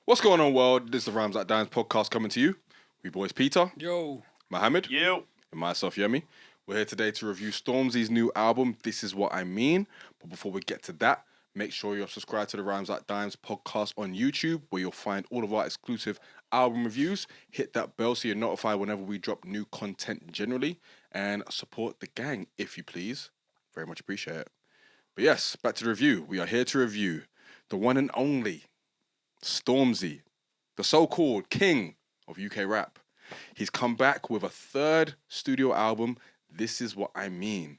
What's going on, world? This is the Rhymes Like Dimes podcast coming to you. We boys Peter, Yo. Mohammed, You. and myself, Yemi. We're here today to review Stormzy's new album, This Is What I Mean. But before we get to that, make sure you're subscribed to the Rhymes Like Dimes podcast on YouTube, where you'll find all of our exclusive album reviews. Hit that bell so you're notified whenever we drop new content generally. And support the gang, if you please. Very much appreciate it. But yes, back to the review. We are here to review the one and only Stormzy, the so-called king of UK rap. He's come back with a third studio album, This Is What I Mean.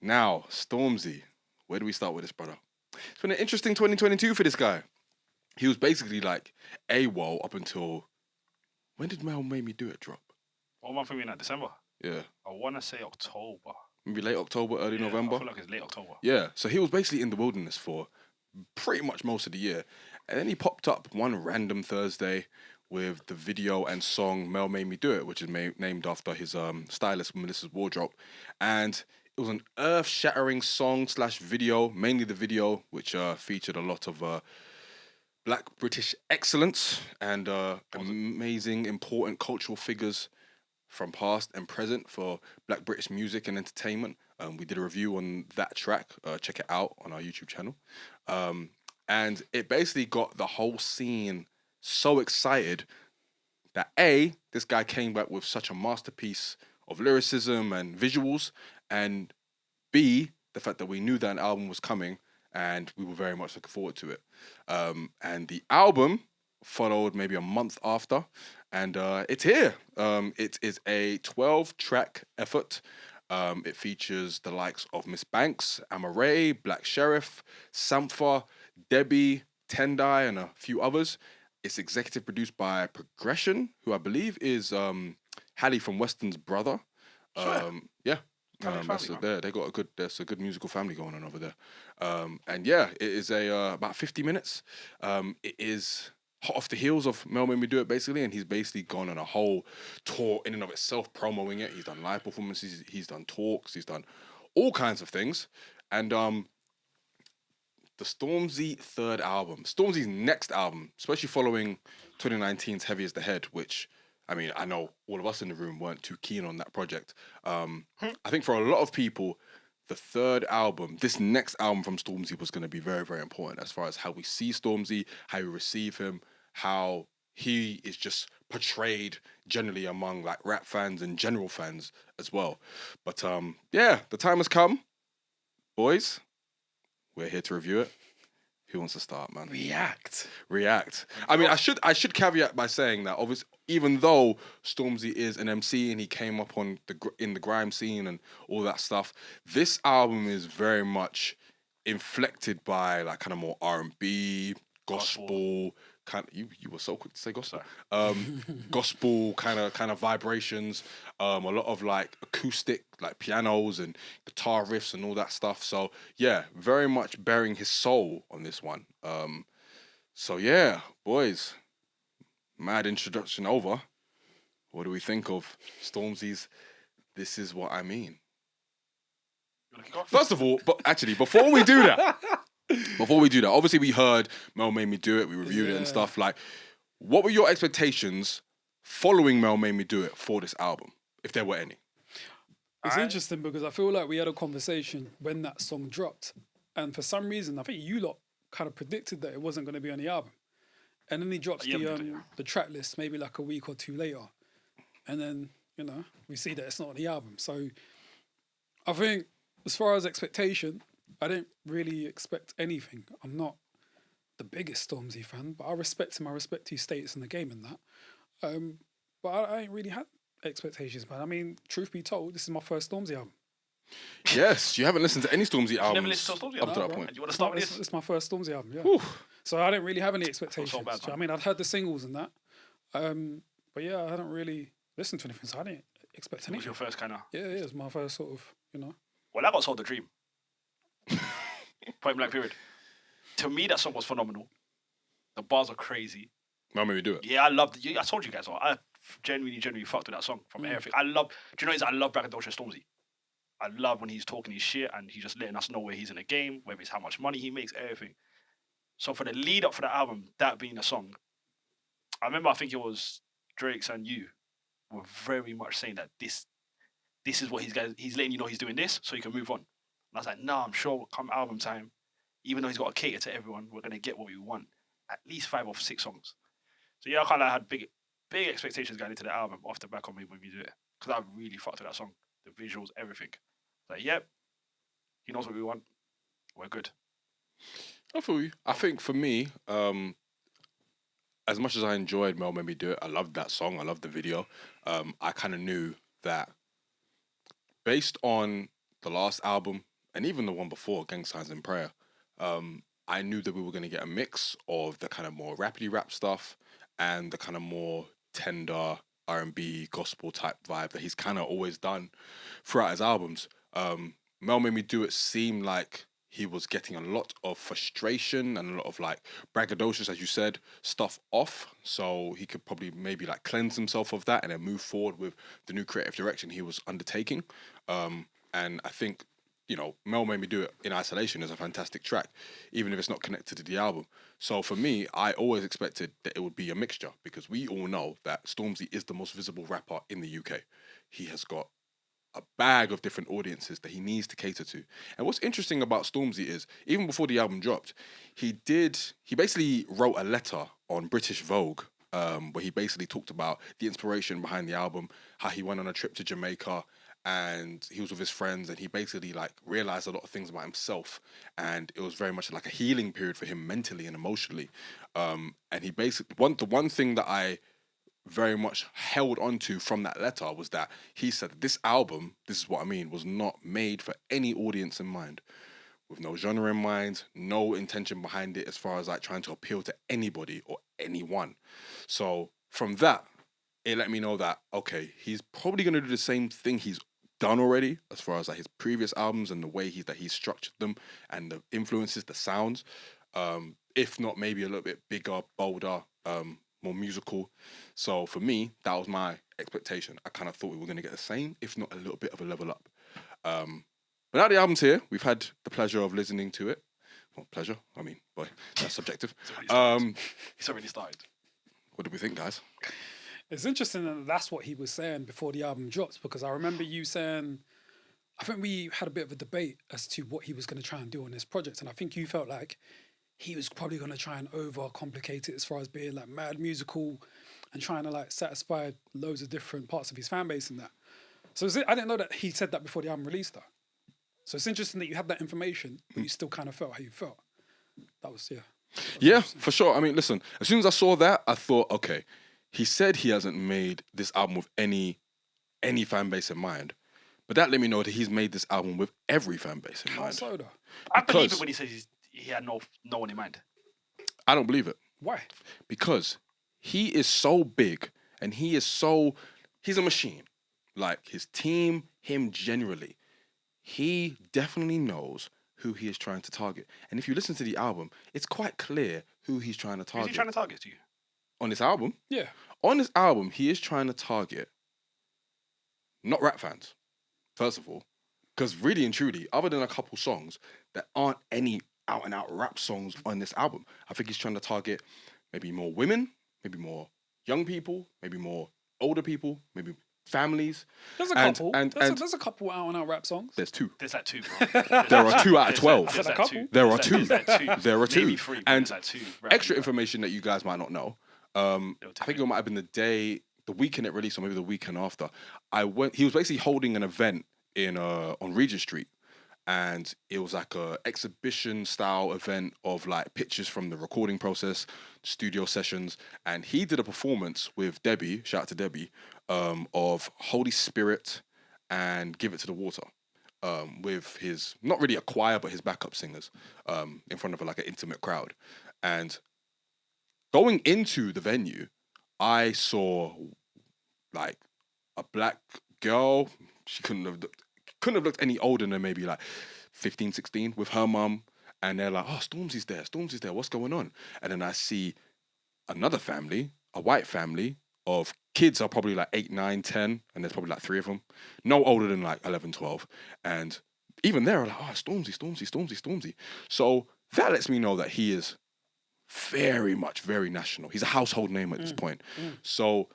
Now, Stormzy, where do we start with this, brother? It's been an interesting 2022 for this guy. He was basically like AWOL up until... When did Mel Made Me Do It drop? What month are we in? December? Yeah. I want to say October. Maybe late October, early November? I feel like it's late October. Yeah, so he was basically in the wilderness for pretty much most of the year. And then he popped up one random Thursday with the video and song Mel Made Me Do It, which is named after his stylist, Melissa's wardrobe. And it was an earth-shattering song/video, mainly the video, which featured a lot of Black British excellence and amazing, important cultural figures from past and present for Black British music and entertainment. We did a review on that track. Check it out on our YouTube channel. And it basically got the whole scene so excited that A, this guy came back with such a masterpiece of lyricism and visuals, and B, the fact that we knew that an album was coming and we were very much looking forward to it. And the album followed maybe a month after, and it's here. It is a 12-track effort. It features the likes of Miss Banks, Amaray, Black Sherif, Sampha, Debbie, Tendai, and a few others. It's executive produced by Progression, who I believe is Hallie from Weston's brother. Yeah. They got there's a good musical family going on over there. And yeah, it is about 50 minutes. It is hot off the heels of Mel Made Me Do It, basically, and he's basically gone on a whole tour in and of itself, promoting it. He's done live performances, he's done talks, he's done all kinds of things. And the Stormzy third album, Stormzy's next album, especially following 2019's Heavy as the Head, which, I mean, I know all of us in the room weren't too keen on that project. I think for a lot of people, the third album, this next album from Stormzy was going to be very, very important as far as how we see Stormzy, how we receive him, how he is just portrayed generally among like rap fans and general fans as well. But yeah, the time has come. Boys, we're here to review it. Who wants to start, man? React. I mean, I should caveat by saying that obviously, even though Stormzy is an MC and he came up on in the grime scene and all that stuff, this album is very much inflected by like kind of more R&B, gospel. Kind of, you were so quick to say gospel. Gospel kind of vibrations. A lot of like acoustic, like pianos and guitar riffs and all that stuff. So yeah, very much bearing his soul on this one. So yeah, boys, mad introduction over. What do we think of Stormzy's This Is What I Mean? First of all, but actually, before we do that, obviously we heard Mel Made Me Do It, we reviewed it and stuff. Like, what were your expectations following Mel Made Me Do It for this album, if there were any? It's interesting because I feel like we had a conversation when that song dropped, and for some reason, I think you lot kind of predicted that it wasn't going to be on the album, and then he drops the track list maybe like a week or two later, and then we see that it's not on the album. So I think as far as expectation, I didn't really expect anything. I'm not the biggest Stormzy fan, but I respect him. I respect his status in the game and that. But I ain't really had expectations, man. I mean, truth be told, this is my first Stormzy album. Yes, you haven't listened to any Stormzy albums never listened to Stormzy up to that album, point. Do you want to start with this? It's my first Stormzy album, yeah. Whew. So I didn't really have any expectations. So bad, I mean, I'd heard the singles and that. But yeah, I hadn't really listened to anything, so I didn't expect anything. It was your first kind of... Yeah, it was my first sort of, Well, I got sold the dream. Point blank period. To me, that song was phenomenal. The bars are crazy. Mel Made Me Do It. Yeah, I loved it. I told you guys, I genuinely fucked with that song from everything. I love Braggadocio Stormzy. I love when he's talking his shit and he's just letting us know where he's in the game, whether it's how much money he makes, everything. So for the lead up for the album, that being a song, I remember, I think it was Drake's and you were very much saying that this is what he's letting you know he's doing this so he can move on. And I was like, no, I'm sure come album time, even though he's got to cater to everyone, we're going to get what we want. At least 5 or 6 songs. So yeah, I kind of had big expectations going into the album off the back of me when we do it. Because I really fucked with that song. The visuals, everything. Like, yep, he knows what we want. We're good. I feel you. I think for me, as much as I enjoyed Mel Made Me Do It, I loved that song. I loved the video. I kind of knew that based on the last album and even the one before, Gang Signs and Prayer, I knew that we were going to get a mix of the kind of more rappity rap stuff and the kind of more tender R&B gospel type vibe that he's kind of always done throughout his albums. Mel Made Me Do It seemed like he was getting a lot of frustration and a lot of like braggadocious, as you said, stuff off. So he could probably maybe like cleanse himself of that and then move forward with the new creative direction he was undertaking. And I think, you know, Mel Made Me Do It in isolation is a fantastic track, even if it's not connected to the album. So for me, I always expected that it would be a mixture because we all know that Stormzy is the most visible rapper in the UK. He has got a bag of different audiences that he needs to cater to. And what's interesting about Stormzy is, even before the album dropped, he basically wrote a letter on British Vogue, where he basically talked about the inspiration behind the album, how he went on a trip to Jamaica and he was with his friends and he basically like realized a lot of things about himself, and it was very much like a healing period for him mentally and emotionally. And he basically, the one thing that I very much held onto from that letter was that he said that this album, this is what I mean, was not made for any audience in mind, with no genre in mind, no intention behind it as far as like trying to appeal to anybody or anyone. So from that, it let me know that, okay, he's probably going to do the same thing he's done already as far as like his previous albums and the way he's structured them and the influences, the sounds, if not maybe a little bit bigger, bolder, more musical. So for me, that was my expectation. I kind of thought we were going to get the same, if not a little bit of a level up. But now the album's here. We've had the pleasure of listening to it. Well, pleasure. I mean, boy, that's subjective. It's already started. What do we think, guys? It's interesting that that's what he was saying before the album drops, because I remember you saying, I think we had a bit of a debate as to what he was going to try and do on this project. And I think you felt like he was probably going to try and overcomplicate it as far as being like mad musical and trying to like satisfy loads of different parts of his fan base and that. So I didn't know that he said that before the album released though. So it's interesting that you had that information, but you still kind of felt how you felt. That was, yeah. Yeah, for sure. I mean, listen, as soon as I saw that, I thought, okay, he said he hasn't made this album with any fan base in mind. But that let me know that he's made this album with every fan base in mind. How so though? I believe it when he says he had no one in mind. I don't believe it. Why? Because he is so big and he's a machine. Like his team, him generally, he definitely knows who he is trying to target. And if you listen to the album, it's quite clear who he's trying to target. Who's he trying to target to you? On this album? Yeah. On this album, he is trying to target not rap fans, first of all. Because really and truly, other than a couple songs, there aren't any out-and-out rap songs on this album. I think he's trying to target maybe more women, maybe more young people, maybe more older people, maybe families. There's a couple. There's a couple out-and-out rap songs. There's 2. There's like 2, bro. There are 2 out of 12. There's a couple. There are 2. There are 2. Maybe 3. And there's like 2. extra information that you guys might not know. I think it might have been the weekend it released, or maybe the weekend after. He was basically holding an event on Regent Street, and it was like a exhibition style event of like pictures from the recording process, studio sessions, and he did a performance with Debbie, shout out to Debbie, of Holy Spirit and Give It to the Water, with his, not really a choir, but his backup singers, in front of like an intimate crowd. And going into the venue, I saw like a black girl. She couldn't have looked any older than maybe like 15, 16 with her mum. And they're like, oh, Stormzy's there. What's going on? And then I see another family, a white family of kids are probably like 8, 9, 10. And there's probably like 3 of them. No older than like 11, 12. And even they're like, oh, Stormzy. So that lets me know that he is very much, very national. He's a household name at this point. So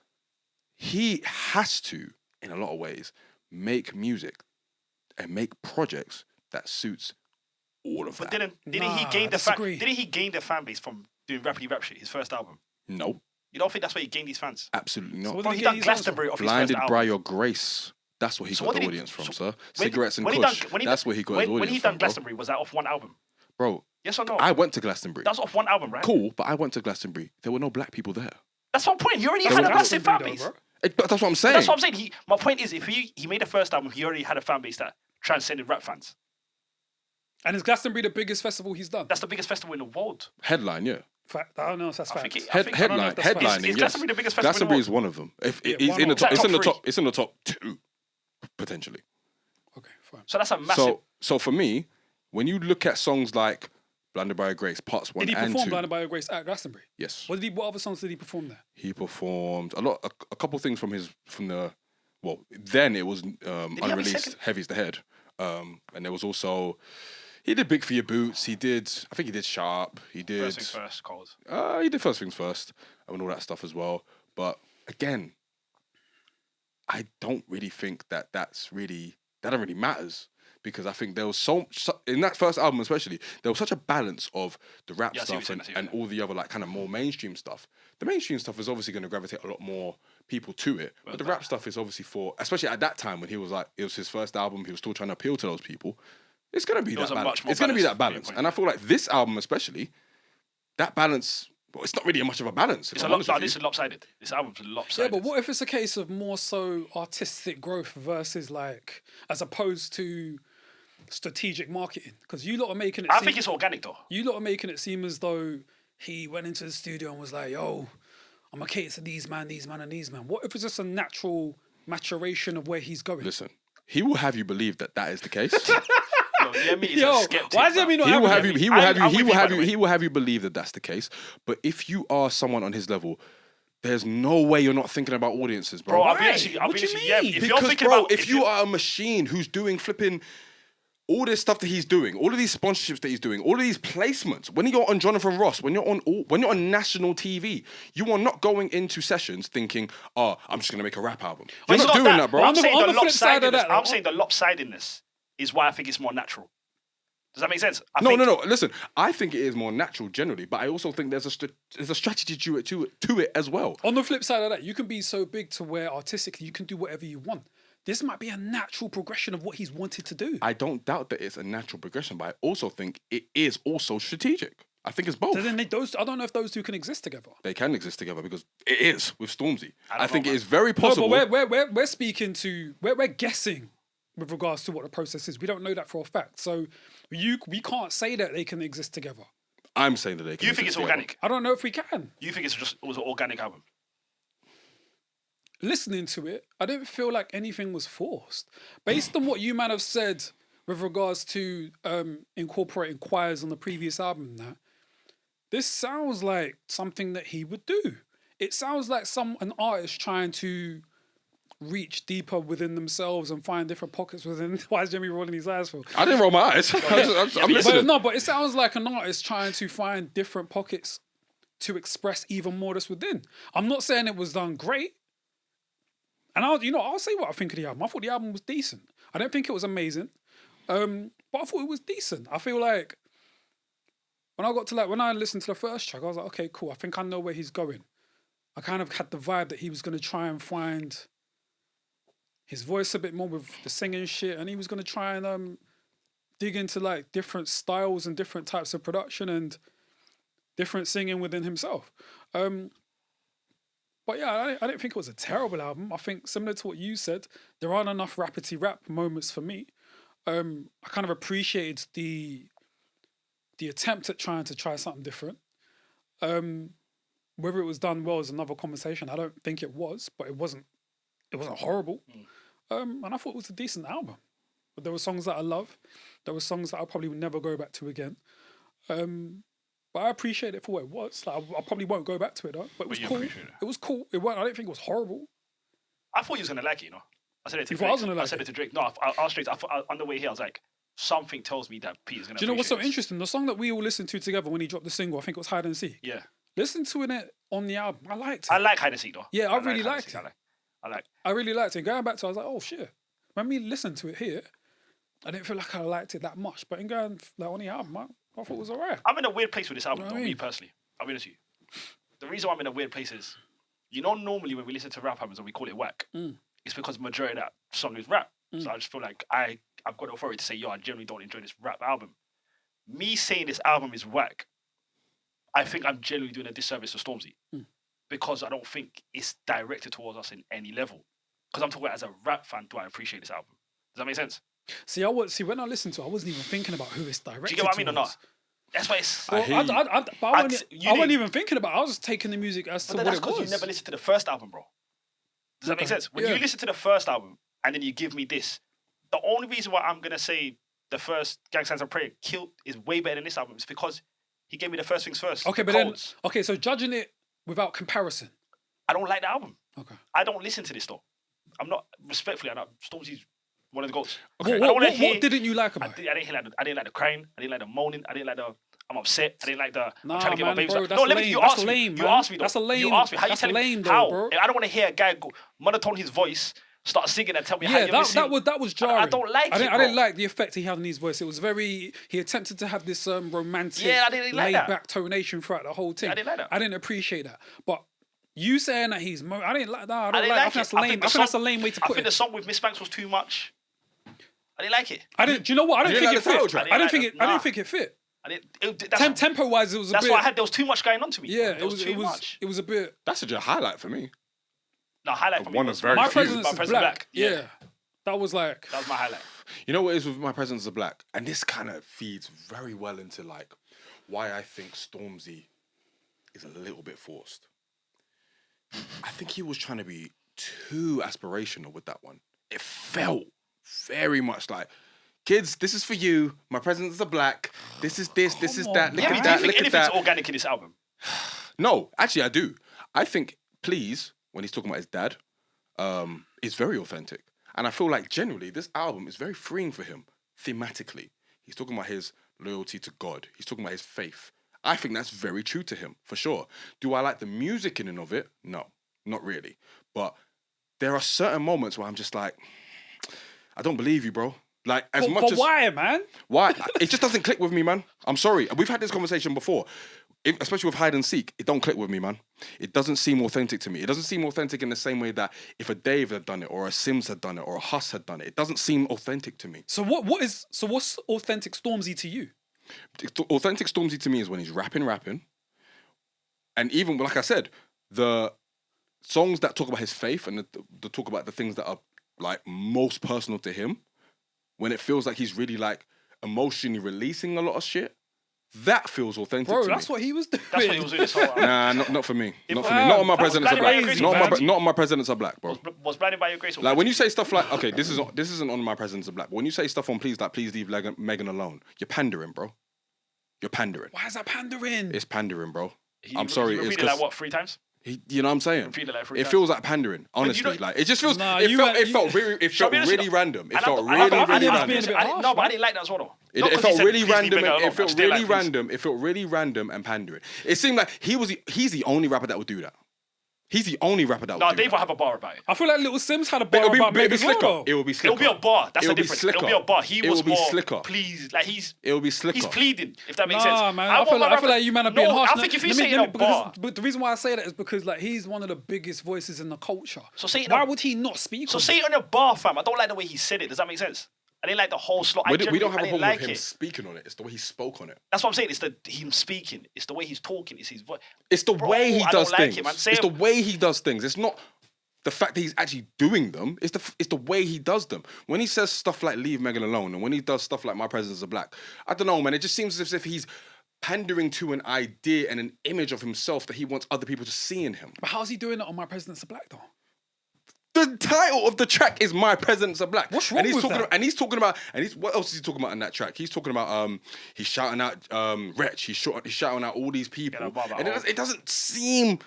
he has to, in a lot of ways, make music and make projects that suits all of But that. didn't he gain the fan base from doing rappity rap shit, his first album? No. You don't think that's where he gained his fans? Absolutely not. So Bro, he done Glastonbury off his first Blinded album. by Your Grace. That's what he got the audience from, sir. Cigarettes and Kush. That's where he got his audience When he from, done Glastonbury, was that off one album? Bro, Yes or no? I went to Glastonbury. That's off one album, right? Cool, but I went to Glastonbury. There were no black people there. That's my point. He already had a massive fan base. But that's what I'm saying. That's what I'm saying. My point is, if he made the first album, he already had a fan base that transcended rap fans. And is Glastonbury the biggest festival he's done? That's the biggest festival in the world. Headline, yeah. Fact. I don't know if that's fact. Headlining, Is Glastonbury the biggest festival Glastonbury in is the world? one of them. It's in the top, three. it's in the top 2, potentially. Okay, fine. So that's a massive. So for me, when you look at songs like Blinded by Your Grace, parts 1 Did he and 2. perform Blinded by Your Grace at Glastonbury? Yes. What other songs did he perform there? He performed a couple things then it was unreleased Heavy's the Head. And there was also, he did Big for Your Boots, I think he did Sharp, he did... First things first, Coles. He did First Things First and all that stuff as well. But again, I don't really think that don't really matters. Because I think there was in that first album especially, there was such a balance of the rap stuff and all the other like kind of more mainstream stuff. The mainstream stuff is obviously going to gravitate a lot more people to it. But the rap stuff is obviously especially at that time when he was like, it was his first album, he was still trying to appeal to those people. It's going to be that balance. It's going to be that balance. And I feel like this album especially, that balance... Well, it's not really much of a balance. This is lopsided. This album's lopsided. Yeah, but what if it's a case of more so artistic growth versus like, as opposed to strategic marketing? Because you lot are making it I think it's organic though. You lot are making it seem as though he went into the studio and was like, yo, I'm going to cater to these man, and these man. What if it's just a natural maturation of where he's going? Listen, he will have you believe that is the case. Why does it mean not? He will have you believe that that's the case. But if you are someone on his level, there's no way you're not thinking about audiences, bro. What do you mean? If you are a machine who's doing flipping all this stuff that he's doing, all of these sponsorships that he's doing, all of these placements, when you're on Jonathan Ross, when you're on national TV, you are not going into sessions thinking, oh, I'm just going to make a rap album. You're not doing that, bro. I'm saying the lopsidedness is why I think it's more natural. Does that make sense? No. Listen, I think it is more natural generally, but I also think there's a strategy to it as well. On the flip side of that, you can be so big to where artistically you can do whatever you want. This might be a natural progression of what he's wanted to do. I don't doubt that it's a natural progression, but I also think it is also strategic. I think it's both. So then I don't know if those two can exist together. They can exist together because it is with Stormzy. I think it is very possible. No, but we're speaking to we're guessing with regards to what the process is. We don't know that for a fact. So we can't say that they can exist together. I'm saying that they can. You think it's organic? I don't know if we can. You think it was an organic album? Listening to it, I didn't feel like anything was forced. Based on what you might have said with regards to incorporating choirs on the previous album, this sounds like something that he would do. It sounds like an artist trying to reach deeper within themselves and find different pockets within. Why is Jimmy rolling his eyes for? I didn't roll my eyes. I'm listening. But it sounds like an artist trying to find different pockets to express even more that's within. I'm not saying it was done great. And I'll say what I think of the album. I thought the album was decent. I don't think it was amazing, but I thought it was decent. I feel like when I listened to the first track, I was like, okay, cool. I think I know where he's going. I kind of had the vibe that he was going to try and find his voice a bit more with the singing shit, and he was going to try and dig into like different styles and different types of production and different singing within himself. But yeah, I don't think it was a terrible album. I think similar to what you said, there aren't enough rappity rap moments for me. I kind of appreciated the attempt at trying to try something different. Whether it was done well is another conversation. I don't think it was, but it wasn't horrible. And I thought it was a decent album. But there were songs that I love. There were songs that I probably would never go back to again. But I appreciate it for what it was. Like, I probably won't go back to it though. But it was cool. It was cool. I don't think it was horrible. I thought you was gonna like it, I said it to Drake. I said it to Drake. No, I was straight. On the way here, I was like, something tells me that Peter's gonna. Do you know what's so appreciate this. interesting? The song that we all listened to together when he dropped the single, I think it was Hide and Seek. Yeah, Listen to it on the album. I liked it. I like Hide and Seek though. Yeah, I really like Hide and liked Seek. it. I like. I really liked it. Going back to it, I was like, oh shit. When we listened to it here, I didn't feel like I liked it that much. But in going like on the album, I thought it was alright. I'm in a weird place with this album, You know though, what I me mean? personally. I'll be honest with you. The reason why I'm in a weird place is, normally when we listen to rap albums and we call it whack, it's because the majority of that song is rap. So I just feel like I've got the authority to say, yo, I generally don't enjoy this rap album. Me saying this album is whack, I think I'm generally doing a disservice to Stormzy. Because I don't think it's directed towards us in any level. Because I'm talking about as a rap fan, do I appreciate this album? Does that make sense? See, when I listened to it, I wasn't even thinking about who it's directed Do you get what I mean or towards. not? That's why it's... Well, I wasn't even thinking about it. I was just taking the music as to But what that's it because was. you never listened to the first album, bro. Does that make sense? When you listen to the first album and then you give me this, the only reason why I'm going to say the first Gang Signs and Prayer is way better than this album is because he gave me the first things first. Okay, the but codes. then, so judging it without comparison. I don't like the album. Okay. I don't listen to this though. I'm not, respectfully, Stormzy's one of the goats. Okay. What didn't you like about it? I didn't like the crying. I didn't like the moaning. I didn't like the I'm upset. I didn't like the Nah, I'm trying to get man, my baby. bro, No, let me. You that's asked lame, me. man. You asked me though. That's a lame. You asked me. How That's you telling lame, me though, how? bro. I don't want to hear a guy go monotone his voice, start singing and tell me how Yeah, you're missing. that was jarring. I don't like it. I didn't like the effect he had on his voice. It was very. He attempted to have this romantic, Yeah, I didn't like that. laid-back tonation throughout the whole thing. I didn't like that. I didn't appreciate that. But you saying that he's, I didn't like that. I didn't think like that's it. lame. I think that's a lame way to I put think the it. song with Miss Banks was too much. I didn't like it. I didn't. Do you know what? I You didn't didn't think like it the fit. title track? I didn't think it. I Nah. didn't think it fit. I didn't. Tempo wise, it was a bit. That's why I had. There was too much going on to me. Yeah, there was too much. It was a bit. That's a highlight for me. No, highlight for me One was of very My few. presence is black. Yeah, that was like. That was my highlight. You know what it is with My Presence of Black? And this kind of feeds very well into like why I think Stormzy is a little bit forced. I think he was trying to be too aspirational with that one. It felt very much like, kids, this is for you. My presents are black. This is this. This is that. Look Yeah, but at do you that. think Look at anything's that. organic in this album? No, actually, I do. I think Please, when he's talking about his dad, is very authentic. And I feel like generally this album is very freeing for him thematically. He's talking about his loyalty to God. He's talking about his faith. I think that's very true to him, for sure. Do I like the music in and of it? No, not really. But there are certain moments where I'm just like, I don't believe you, bro. Like, as much as... why, man? Why? It just doesn't click with me, man. I'm sorry. We've had this conversation before. Especially with Hide and Seek, it don't click with me, man. It doesn't seem authentic to me. It doesn't seem authentic in the same way that if a Dave had done it, or a Sims had done it, or a Huss had done it, it doesn't seem authentic to me. So what's authentic Stormzy to you? Authentic Stormzy to me is when he's rapping. And even, like I said, the songs that talk about his faith and the talk about the things that are like most personal to him, when it feels like he's really like emotionally releasing a lot of shit, that feels authentic Bro, to that's me. what he was doing. That's what he was doing this whole album. Nah, not for me. Not for me. Wow, Not on My that was Presidents Are bloody Black. crazy, Not on My Presidents Are Black, bro. Was Blinded by Your Grace. Like when you say stuff like, okay, this isn't on My Presidents Are Black, but when you say stuff on Please leave Megan alone, you're pandering, bro. You're pandering. Why is that pandering? It's pandering, bro. He I'm sorry. He It's repeated like 'cause what 3 times? you know what I'm saying? Repeated like 3 It times. feels like pandering, honestly. don't- Like it just feels. Nah, it you felt. had- It felt really. It Shall I felt be honest really with you? random. It And felt I really, thought he really was random. being a bit harsh, No, but I man. didn't like that as well, though. It Not 'cause he felt said, really "Please leave random. Megan alone." It I'm felt still really like, "Please." random. It felt really random and pandering. It seemed like he's the only rapper that would do that. He's the only rapper that would No, do Dave that. will have a bar about it. I feel like Little Sims had a But bar about it'll be Megan slicker. Slicker. It will be slicker. It'll be a bar. That's the It'll be difference. slicker. It'll be a bar. He It was will be more slicker. pleased. Like he's It will be slicker. pleading. If that makes sense. Nah, man. I I feel want my like you man are being No, harsh. I think if you say it in a bar. But the reason why I say that is because like he's one of the biggest voices in the culture. So say it in Why a- would he not speak? So on say it? it on a bar, fam. I don't like the way he said it. Does that make sense? I didn't like the whole slot. We don't have a I didn't problem like with him it. speaking on it. It's the way he spoke on it. That's what I'm saying. It's him speaking. It's the way he's talking. It's his voice. It's the Bro, way he I does don't like things. it, man. It's the way he does things. It's not the fact that he's actually doing them. It's the way he does them. When he says stuff like "Leave Megan alone" and when he does stuff like "My Presidents Are Black," I don't know, man. It just seems as if he's pandering to an idea and an image of himself that he wants other people to see in him. But how's he doing it on My Presidents Are Black though? The title of the track is "My Presidents Are Black." What's wrong and he's with talking that? And he's talking about. What else is he talking about in that track? He's talking about. He's shouting out Wretch. He's shouting out all these people. Yeah, And it doesn't seem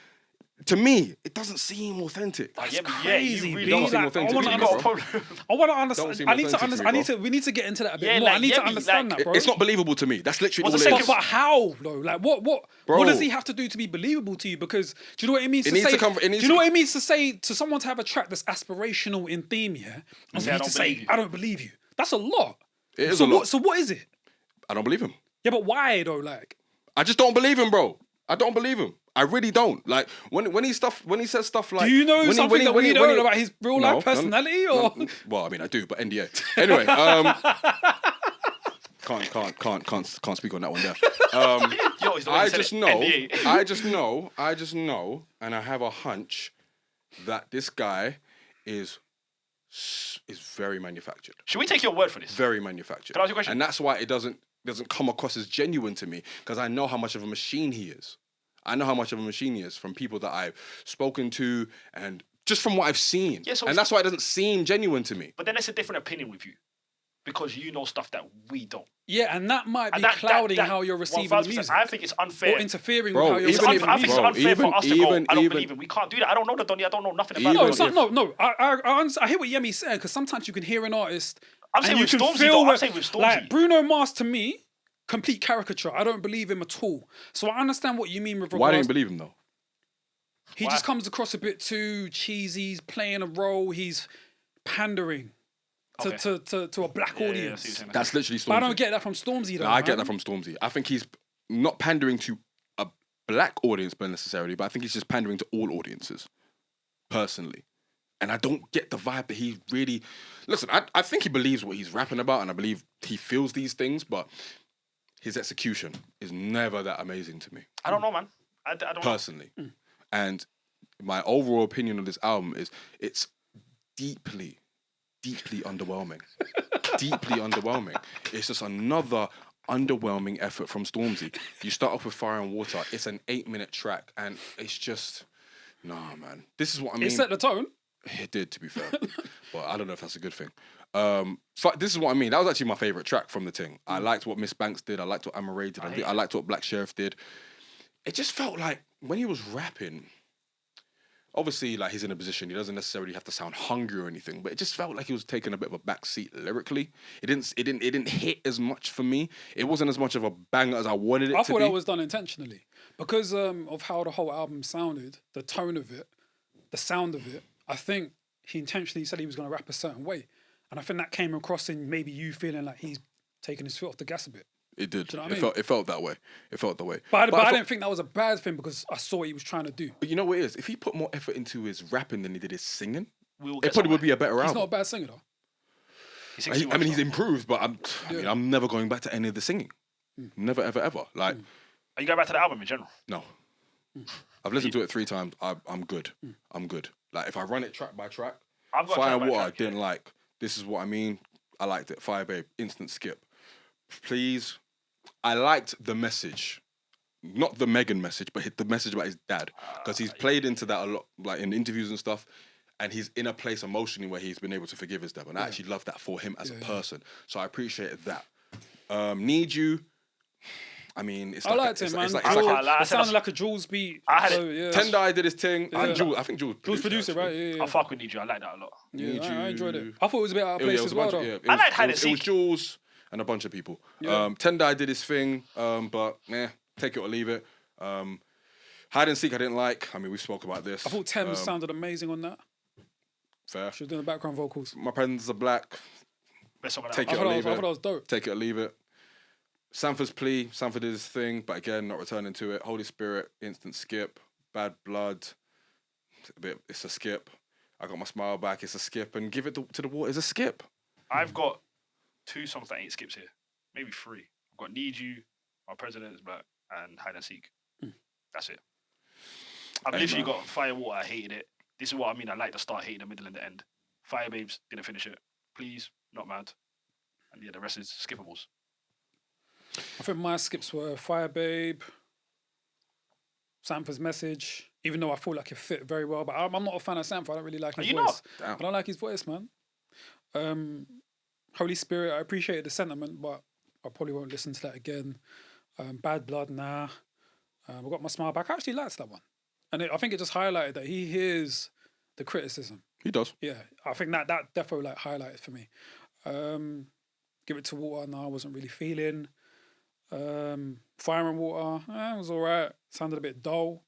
to me, it doesn't seem authentic. That's crazy, you really B. don't seem Like, authentic I to want me, to bro. understand. I want to understand. seem I need to authentic to understand. me, I need to. We need to get into that a bit Yeah, more. I like, need to yeah, understand like, that, bro. It's not believable to me. That's literally all What's it the is. second But how though? Like what Bro. does he have to do to be believable to you? Because do you know what it means It to needs say? to come- it Do needs you know to- what it means to say to someone to have a track that's aspirational in theme? Yeah, and for I you don't to say, believe you. "I don't believe you." That's a lot. It is so a lot. So what is it? I don't believe him. Yeah, but why though? Like, I just don't believe him, bro. I don't believe him. I really don't. Like when he says stuff like, do you know when he- something when he- that when we he- don't when he- about his real No, life personality? Or well, I mean, I do, but NDA. Anyway, can't speak on that one there. Yo, it's the way I he said just it. know, NDA. I just know, and I have a hunch that this guy is very manufactured. Should we take your word for this? Very manufactured. Can I ask you a question? And that's why it doesn't come across as genuine to me, because I know how much of a machine he is. I know how much of a machine he is from people that I've spoken to and just from what I've seen. Yeah, so and that's why it doesn't seem genuine to me. But then it's a different opinion with you. Because you know stuff that we don't. yeah, and that might be And that- clouding that- how you're receiving 1000%. the music, I think it's unfair. or interfering Bro, with how you're even receiving if- the I think music. it's unfair for us to go, I don't even- believe him. We can't do that. I don't know the Donny. I don't know nothing about Even it. No, it's if- not, no. I hear what Yemi's saying, because sometimes you can hear an artist. I'm saying and you with can Stormzy, feel though. I'm where- saying with Stormzy. Like Bruno Mars, to me, complete caricature. I don't believe him at all. So I understand what you mean with regards. Why don't you believe him though? He Why? just comes across a bit too cheesy. He's playing a role. He's pandering to a black Yeah, I see what you're audience. saying. That's literally Stormzy. But I don't get that from Stormzy though. No, I get man. that from Stormzy. I think he's not pandering to a black audience, but necessarily, but I think he's just pandering to all audiences, personally. And I don't get the vibe that he really. Listen, I think he believes what he's rapping about, and I believe he feels these things, but his execution is never that amazing to me, I don't know, man. I don't know. personally. And my overall opinion of this album is it's deeply underwhelming. Deeply underwhelming. It's just another underwhelming effort from Stormzy. You start off with Fire and Water. It's an 8-minute track, and it's just, nah, man. This is what I mean. It set the tone. It did, to be fair. But I don't know if that's a good thing. This is what I mean. That was actually my favourite track from the thing. I liked what Miss Banks did. I liked what Amaray did. I liked what Black Sherif did. It just felt like when he was rapping, obviously, like, he's in a position, he doesn't necessarily have to sound hungry or anything, but it just felt like he was taking a bit of a backseat lyrically. It didn't hit as much for me. It wasn't as much of a banger as I wanted it I to thought be. that was done intentionally because of how the whole album sounded, the tone of it, the sound of it. I think he intentionally said he was going to rap a certain way, and I think that came across in maybe you feeling like he's taking his foot off the gas a bit. It did. Do you know what I mean? It felt that way. It felt that way. But I I thought- didn't think that was a bad thing because I saw what he was trying to do. But you know what it is? If he put more effort into his rapping than he did his singing, We will it get probably would somewhere. be a better He's album. not a bad singer though. He's I 61, mean, he's so. improved, but I'm never going back to any of the singing. Never, ever, ever. Like, Are you going back to the album in general? no. I've listened to it 3 times. I'm good. I'm good. Like, if I run it track by track, I've got Fire track and by Water, I track, didn't like. This is what I mean. I liked it. Fire Babe, instant skip. Please. I liked the message. Not the Megan message, but the message about his dad. Because he's played into that a lot, like in interviews and stuff. And he's in a place emotionally where he's been able to forgive his dad. And I actually love that for him as a person. So I appreciated that. Need You. I mean, it's I like liked it's it, like- man. it's like- I it's can't like lie. It sounded like a Jules beat. I had so, it. yeah. Tendai did his thing. Yeah. I think Jules Jules produced it, actually. right? Yeah, yeah. I fuck with Need You. I like that a lot. Yeah, Need I enjoyed You. it. I thought it was a bit out of Yeah, place it was as a well, bunch though. of, yeah, I liked Hide and it was Seek. Jules and a bunch of people. Yeah. Tendai did his thing, but take it or leave it. Hide and Seek I didn't like. I mean, we spoke about this. I thought Thames sounded amazing on that. Fair. She was doing the background vocals. My presents are black. Best song of that Take I it album. or thought leave that it. was dope. Take it or leave it. Sampha's Plea. Sampha did his thing, but again, not returning to it. Holy Spirit, instant skip. Bad Blood. It's a skip. I got my smile back. It's a skip. And Give It to the Water is a skip. I've got 2 songs that ain't skips here. Maybe 3. I've got Need You, My President is Black, and Hide and Seek. That's it. I've Hey, literally man. got Fire Water, I hated it. This is what I mean. I like the start, hated the middle and the end. Fire Babes, didn't finish it. Please, not mad. And yeah, the rest is skippables. I think my skips were Fire Babe, Sampha's Message, even though I feel like it fit very well. But I'm not a fan of Sampha. I don't really like his you voice. not? I don't like his voice, man. Holy Spirit, I appreciated the sentiment, but I probably won't listen to that again. Bad Blood, nah. I got my smile back. I actually liked that one. And I think it just highlighted that he hears the criticism. He does. Yeah, I think that definitely like highlighted for me. Give It to Water, no, I wasn't really feeling. Fire and Water, it was alright. Sounded a bit dull.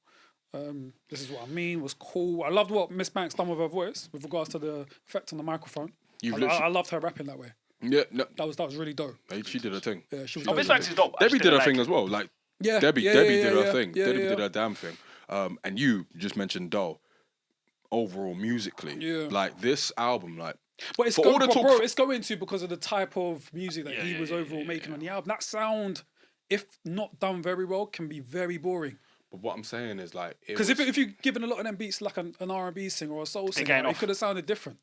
This Is What I Mean was cool. I loved what Miss Banks done with her voice with regards to the effect on the microphone. I loved her rapping that way. Yeah, no. That was really dope. She did her thing. Yeah, she was. Miss Banks is dope. Debbie did her thing as well. Like Debbie did her thing. Yeah, Debbie did her damn thing. And you just mentioned dull. Overall, musically, like this album, like. But it's going, bro, it's going to because of the type of music that he was overall making on the album. That sound, if not done very well, can be very boring. But what I'm saying is like, because if you're giving a lot of them beats like an R&B singer or a soul singer, it could have sounded different.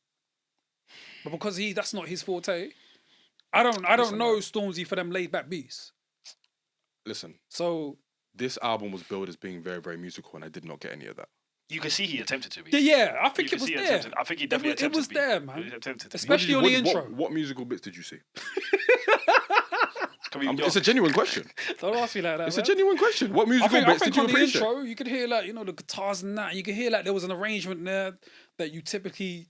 But because that's not his forte, I don't know Stormzy for them laid back beats. Listen, so this album was billed as being very, very musical, and I did not get any of that. You can see he attempted to be. Yeah, I think it was there. I think he definitely attempted to be. It was there, man. He attempted to be. Especially on the intro. What musical bits did you see? It's a genuine question. Don't ask me like that. It's a genuine question. What musical bits did you appreciate? On the intro, you could hear like the guitars and that. You could hear like there was an arrangement there that you typically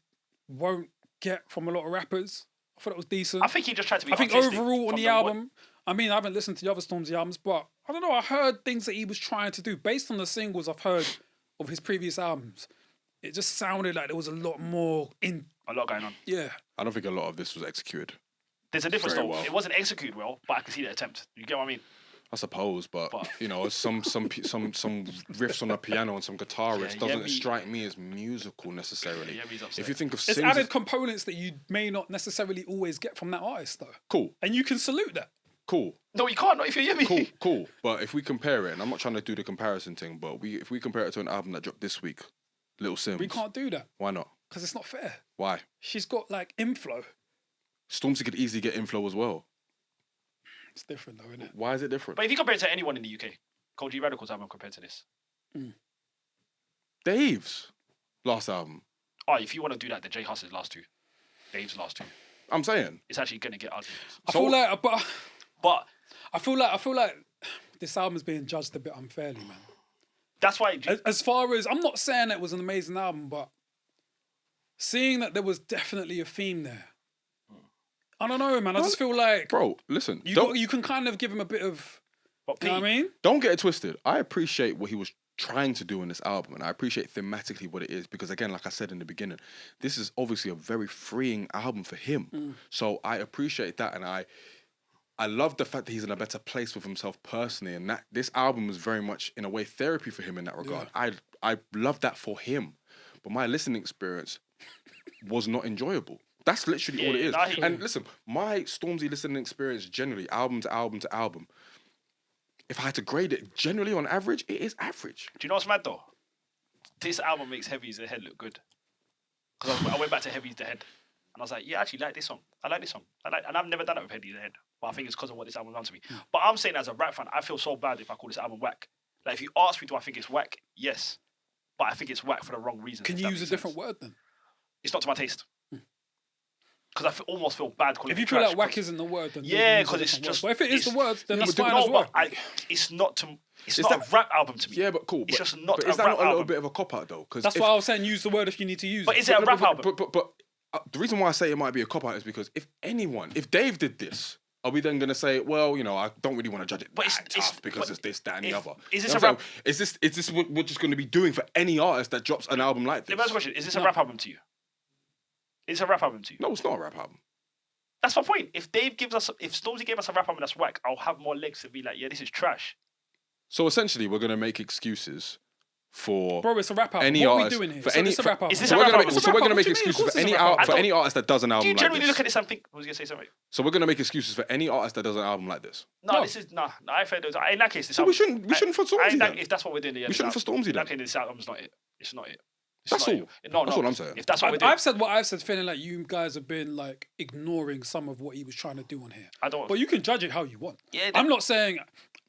won't get from a lot of rappers. I thought it was decent. I think he just tried to be. I think overall on the album, I mean, I haven't listened to the other Stormzy albums, but I don't know. I heard things that he was trying to do based on the singles I've heard of his previous albums. It just sounded like there was a lot more in. A lot going on. Yeah. I don't think a lot of this was executed. There's a difference though. Well. It wasn't executed well, but I can see the attempt. You get what I mean? I suppose, but some riffs on the piano and some guitar riffs doesn't strike me as musical necessarily. Yeah, if you think of it's added components that you may not necessarily always get from that artist though. Cool. And you can salute that. Cool. No, you can't. Not if you hear me. Cool. But if we compare it, and I'm not trying to do the comparison thing, but if we compare it to an album that dropped this week, Little Sims. We can't do that. Why not? Because it's not fair. Why? She's got like inflow. Stormzy could easily get inflow as well. It's different though, isn't it? Why is it different? But if you compare it to anyone in the UK, Cole G Radical's album compared to this. Dave's last album. Oh, if you want to do that, then Jay Huss's last two. Dave's last two. I'm saying. It's actually going to get ugly. I feel like this album is being judged a bit unfairly, man. That's why. As far as, I'm not saying it was an amazing album, but seeing that there was definitely a theme there. I don't know, man. I just feel like, bro, listen, you can kind of give him a bit of, you know what I mean? Don't get it twisted. I appreciate what he was trying to do in this album, and I appreciate thematically what it is, because again, like I said in the beginning, this is obviously a very freeing album for him. So I appreciate that, and I love the fact that he's in a better place with himself personally, and that this album was very much in a way therapy for him in that regard. Yeah. I love that for him, but my listening experience was not enjoyable. That's literally all it is. And listen, my Stormzy listening experience generally, album to album to album, if I had to grade it, generally on average, it is average. Do you know what's mad though? This album makes Heavy's The Head look good. Because I went back to Heavy's The Head, and I was like, yeah, I actually like this song. I like this song. And I've never done it with Heavy's The Head. But I think it's because of what this album done to me. But I'm saying as a rap fan, I feel so bad if I call this album whack. Like if you ask me, do I think it's whack? Yes. But I think it's whack for the wrong reasons. Can you use a different word then? It's not to my taste. Because I almost feel bad calling it If you feel like whack isn't the word, then because it's just. But if it is the word, then that's fine as well. It's not a rap album to me. Yeah, but cool. It's just not a rap album. Is that not a little bit of a cop out though? That's why I was saying use the word if you need to use it. But is it a rap album? But the reason why I say it might be a cop out is because if Dave did this, are we then going to say, well, I don't really want to judge it tough because it's this, that, and the other? Is this a rap? Is this what we're just going to be doing for any artist that drops an album like this? Let me ask a question. Is this a rap album to you? Is it a rap album to you? No, it's not a rap album. That's my point. If Stormzy gave us a rap album that's whack, I'll have more legs to be like, yeah, this is trash. So essentially, we're going to make excuses for it's a rap album. Any what artist, are we doing here? Is this a rap album? So we're going to make excuses for any artist that does an album like this. Do you generally look at this and think, I was going to say something? So we're going to make excuses for any artist that does an album like this. No. This is I feel in that case. So we shouldn't for Stormzy then. If that's what we're doing, we shouldn't for Stormzy then. Okay, this album's not it. It's not it. That's all. No, that's what I'm saying. If that's what we're doing. I've said what I've said, feeling like you guys have been like ignoring some of what he was trying to do on here. I don't. But you can judge it how you want. Yeah. I'm not saying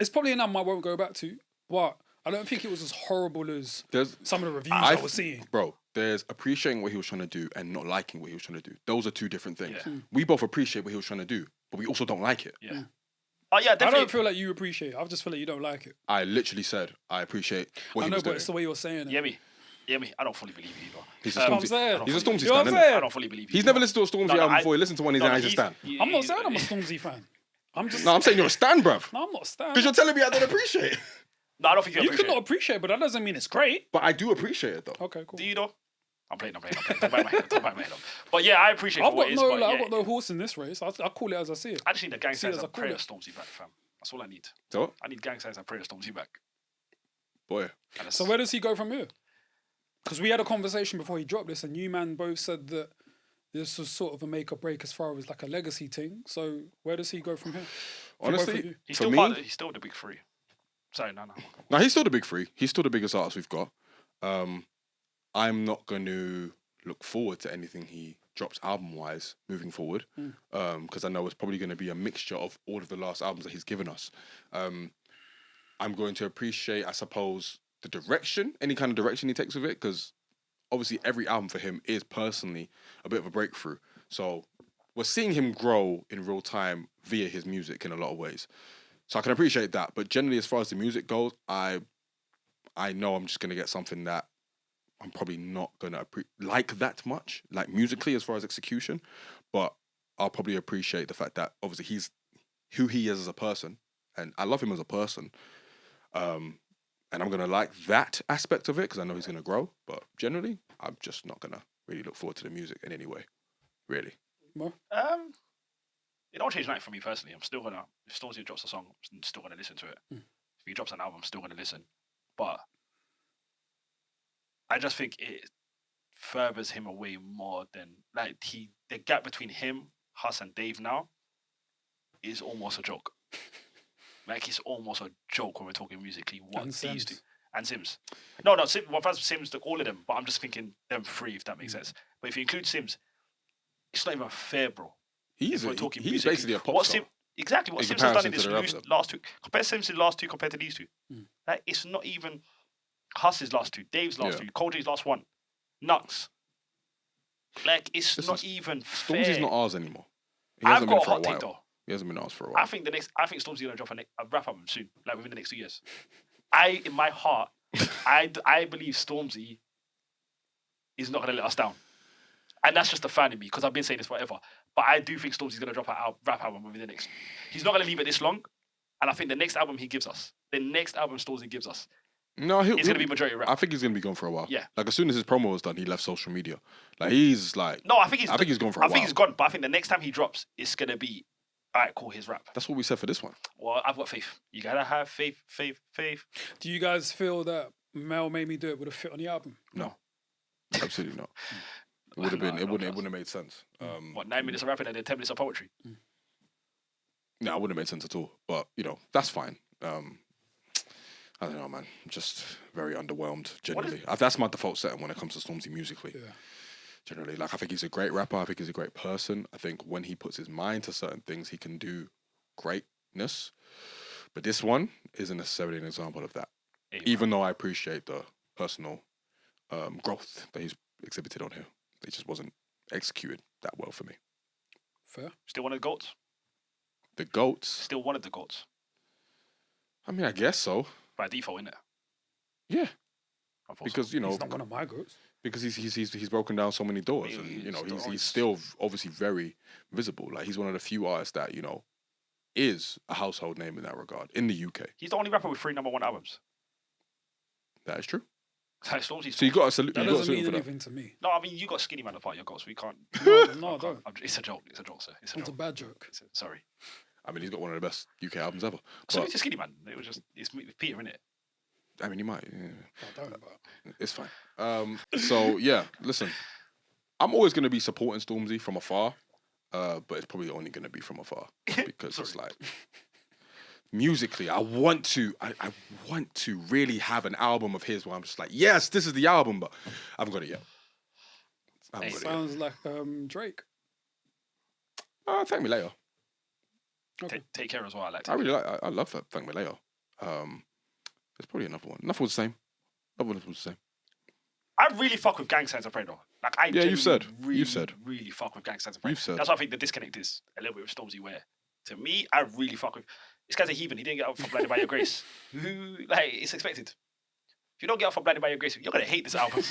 it's probably an album I won't go back to, but I don't think it was as horrible as some of the reviews I was seeing. Bro, there's appreciating what he was trying to do and not liking what he was trying to do. Those are two different things. Yeah. We both appreciate what he was trying to do, but we also don't like it. Yeah. Oh yeah, I definitely. don't feel like you appreciate it. I just feel like you don't like it. I literally said I appreciate what he was but doing. it's the way you're saying it. Yeah, me. I don't fully believe you either. He's a You know what I'm Stormzy. saying? He's a Stormzy You know what stan, I'm innit? saying? I don't fully believe you. He's either. never listened to a Stormzy album before. He listened to one. He's I understand. I'm not saying I'm a Stormzy fan. I'm just. No, I'm saying you're a stan, bruv. No, I'm not a stan. Because you're telling me I don't appreciate it. No, I don't think you You appreciate could not it. appreciate it, but that doesn't mean it's great. But I do appreciate it, though. Okay, cool. Do you though? I'm playing. Don't bite my head up. But yeah, I appreciate it I've for what got it is. no, But like, yeah, I've got no horse in this race. I call it as I see it. I just need the gang See it signs as and I call prayer it. Stormzy back, fam. That's all I need. So what? I need gang signs and prayer Stormzy back. Boy. And that's- So where does he go from here? Because we had a conversation before he dropped this, and you man both said that this was sort of a make or break as far as like a legacy thing. So where does he go from here? For both of Honestly, you. he's for still me, he's still the big three. Sorry, no. no, he's still the big three. He's still the biggest artist we've got. I'm not going to look forward to anything he drops album-wise moving forward, because I know it's probably going to be a mixture of all of the last albums that he's given us. I'm going to appreciate, I suppose, the direction, any kind of direction he takes with it, because obviously every album for him is personally a bit of a breakthrough. So we're seeing him grow in real time via his music in a lot of ways. So I can appreciate that. But generally, as far as the music goes, I know I'm just going to get something that I'm probably not going to like that much, like musically as far as execution. But I'll probably appreciate the fact that obviously he's who he is as a person. And I love him as a person. And I'm going to like that aspect of it because I know he's going to grow. But generally, I'm just not going to really look forward to the music in any way, really. More? It don't change nothing for me personally. I'm still gonna, if Stormzy drops a song, I'm still gonna listen to it. If he drops an album, I'm still gonna listen. But I just think it furthers him away more than like the gap between him, Huss, and Dave now is almost a joke. Like it's almost a joke when we're talking musically. What And these two Sims. and Sims. No, well, first Sims, all of them. But I'm just thinking them three, if that makes sense. But if you include Sims, it's not even fair, bro. He's musically. basically a pop What star. Exactly what in Sims has done in comparison this to the rest of last two. Compare Sims' last two compared to these two. Like, it's not even Huss's last two, Dave's last two, Koji's last one, Nux. Like, it's Listen, not even fair. Stormzy's not ours anymore. He I've hasn't been got a for a hot take while. though. He hasn't been ours for a while. I think Stormzy's gonna drop a rap album soon, like within the next 2 years. In my heart, I believe Stormzy is not gonna let us down, and that's just a fan in me because I've been saying this forever. But I do think Stormzy's gonna drop a rap album within the next. He's not gonna leave it this long, and I think the next album Stormzy gives us, No, it's gonna be majority rap. I think he's gonna be gone for a while. Yeah. Like as soon as his promo was done, he left social media. Like he's like. No, I think he's gone for a while. I think he's gone, but I think the next time he drops, it's gonna be alright. Cool, his rap. That's what we said for this one. Well, I've got faith. You gotta have faith. Do you guys feel that Mel Made Me Do It would have fit on the album? No, absolutely not. It would have been. It wouldn't have made sense. What 9 minutes of rapping and then 10 minutes of poetry? No, it wouldn't have made sense at all. But that's fine. I don't know, man. I'm just very underwhelmed. Generally, that's my default setting when it comes to Stormzy musically. Yeah. Generally, like I think he's a great rapper. I think he's a great person. I think when he puts his mind to certain things, he can do greatness. But this one isn't necessarily an example of that. Even though I appreciate the personal growth that he's exhibited on here, it just wasn't executed that well for me. Fair. Still one of the goats. The GOATs. Still one of the goats. I mean, I guess so. By default, innit? Yeah, I thought because so. He's not one of my goats. because he's broken down so many doors, and he's still obviously very visible. Like he's one of the few artists that is a household name in that regard in the UK. He's the only rapper with 3 #1 albums. That is true. Like Stormzy's. So you got to salute. That You got to doesn't salute mean for that. anything to me. No, I mean you got Skinny Man to part of your goats. We can't. No, I don't. It's a joke. It's a joke, sir. It's a It's a joke. bad joke. Sorry. I mean, he's got one of the best UK albums ever. So But, it's a Skinny Man. It was just it's with Peter, innit? I mean, he might. Yeah. I don't, but It's fine. So yeah, listen, I'm always going to be supporting Stormzy from afar, but it's probably only going to be from afar because it's like musically, I want to really have an album of his where I'm just like, yes, this is the album, but I haven't got it yet. I haven't got it yet. sounds like Drake. Thank Me Later. Okay. Take care as well. I like. I really like. I love that. Thank Me Later. There's probably another one. Nothing was the same. Nothing was the same. I really fuck with Gang Signs of Prey though. Like I Yeah, you've said. Really, You've said. really fuck with Gang Signs of Prey. You've said. That's why I think the disconnect is a little bit with Stormzy. Where to me, I really fuck with. This guy's a heathen. He didn't get up for Blinded by Your Grace. Like, it's expected. If you don't get up for Blinded by Your Grace, you're gonna hate this album.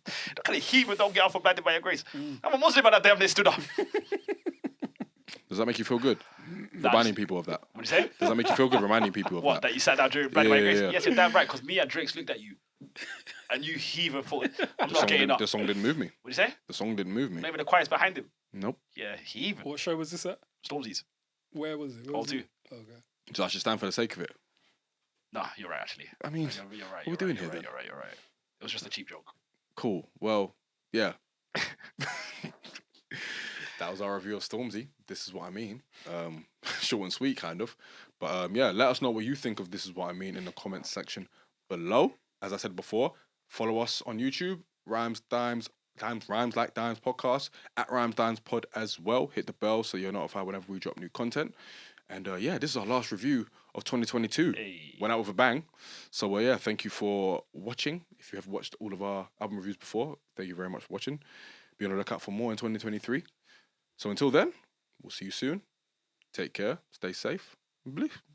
That kind of heathen don't get up for Blinded by Your Grace. I'm a Muslim and that damn they stood up. Does that make you feel good? Reminding people of that. What do you say? Does that make you feel good reminding people of What, that you sat down during Blinded by Your Grace? Yeah. Yes, you're damn right, because me and Drake's looked at you. And you heathen thought, I'm not getting up. The song didn't move me. What do you say? The song didn't move me. Not even the choir's behind him. Nope. Yeah, heathen. What show was this at? Stormzy's. Where was it? All two. Okay. So I should stand for the sake of it. Nah, you're right, actually. I mean, you're right. what are we doing here then? You're right. It was just a cheap joke. Cool. Well, yeah. That was our review of Stormzy. This is what I mean. Short and sweet, kind of. But yeah, let us know what you think of This Is What I Mean in the comments section below. As I said before, follow us on YouTube, Rhymes Like Dimes podcast, at Rhymes Dimes Pod as well. Hit the bell so you're notified whenever we drop new content. And yeah, this is our last review of 2022. Hey. Went out with a bang. So yeah, thank you for watching. If you have watched all of our album reviews before, thank you very much for watching. Be on the lookout for more in 2023. So until then, we'll see you soon. Take care, stay safe,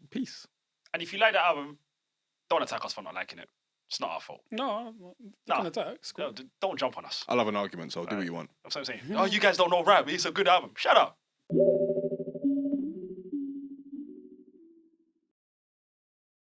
peace. And if you like the album, don't attack us for not liking it. It's not our fault. No, No. attacks. Cool. Don't jump on us. I'll have an argument, so do what you want. That's what I'm saying. Oh, you guys don't know rap. It's a good album. Shut up.